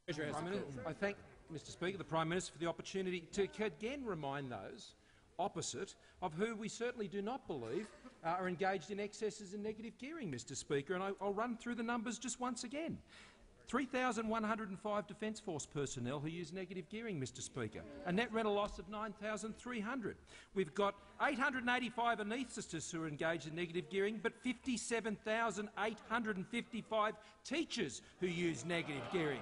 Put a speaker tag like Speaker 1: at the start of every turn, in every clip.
Speaker 1: I thank Mr Speaker, the Prime Minister, for the opportunity to again remind those opposite of who we certainly do not believe are engaged in excesses and negative gearing, Mr Speaker. And I'll run through the numbers just once again. 3,105 Defence Force personnel who use negative gearing, Mr Speaker, a net rental loss of 9,300. We've got 885 anaesthetists who are engaged in negative gearing, but 57,855 teachers who use negative gearing.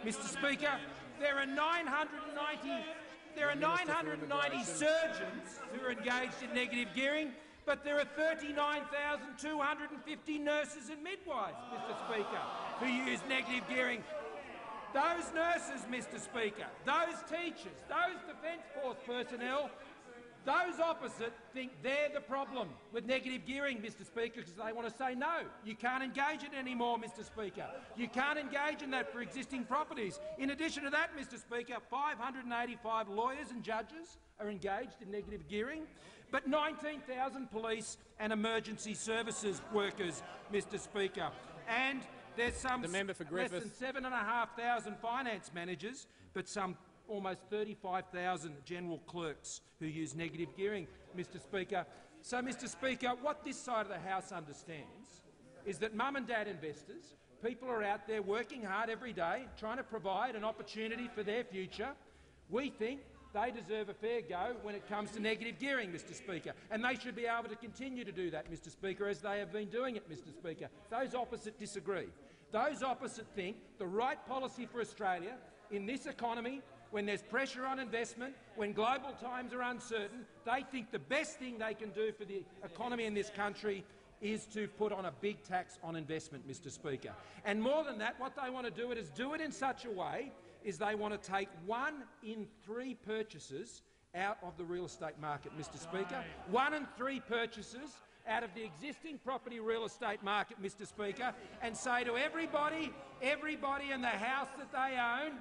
Speaker 1: Mr Speaker, there are 990 surgeons who are engaged in negative gearing, but there are 39,250 nurses and midwives, Mr Speaker, who use negative gearing. Those nurses, Mr Speaker, those teachers, those Defence Force personnel, those opposite think they're the problem with negative gearing, Mr Speaker, because they want to say no, you can't engage in it anymore, Mr Speaker. You can't engage in that for existing properties. In addition to that, Mr Speaker, 585 lawyers and judges are engaged in negative gearing, but 19,000 police and emergency services workers, Mr Speaker. And there's some less than 7,500 finance managers, but some almost 35,000 general clerks who use negative gearing, Mr Speaker. So, Mr Speaker, what this side of the House understands is that mum and dad investors, people are out there working hard every day, trying to provide an opportunity for their future. We think they deserve a fair go when it comes to negative gearing, Mr Speaker, and they should be able to continue to do that, Mr Speaker, as they have been doing it, Mr Speaker. Those opposite disagree. Those opposite think the right policy for Australia in this economy, when there's pressure on investment, when global times are uncertain, they think the best thing they can do for the economy in this country is to put on a big tax on investment, Mr Speaker. And more than that, what they want to do is do it in such a way is they want to take 1 in 3 purchases out of the real estate market, Mr Speaker. 1 in 3 purchases out of the existing property real estate market, Mr Speaker, and say to everybody in the house that they own,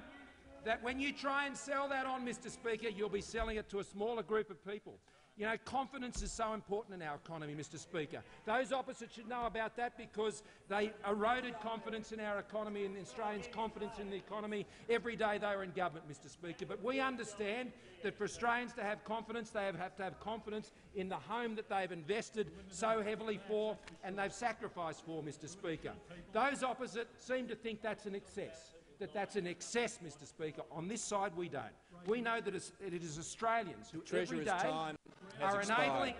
Speaker 1: that when you try and sell that on, Mr Speaker, you'll be selling it to a smaller group of people. You know, confidence is so important in our economy, Mr Speaker. Those opposite should know about that because they eroded confidence in our economy and Australians' confidence in the economy every day they were in government, Mr Speaker. But we understand that for Australians to have confidence, they have to have confidence in the home that they've invested so heavily for and they've sacrificed for, Mr Speaker. Those opposite seem to think that's an excess. That's an excess, Mr Speaker. On this side, we don't. We know that it is Australians who every day are enabling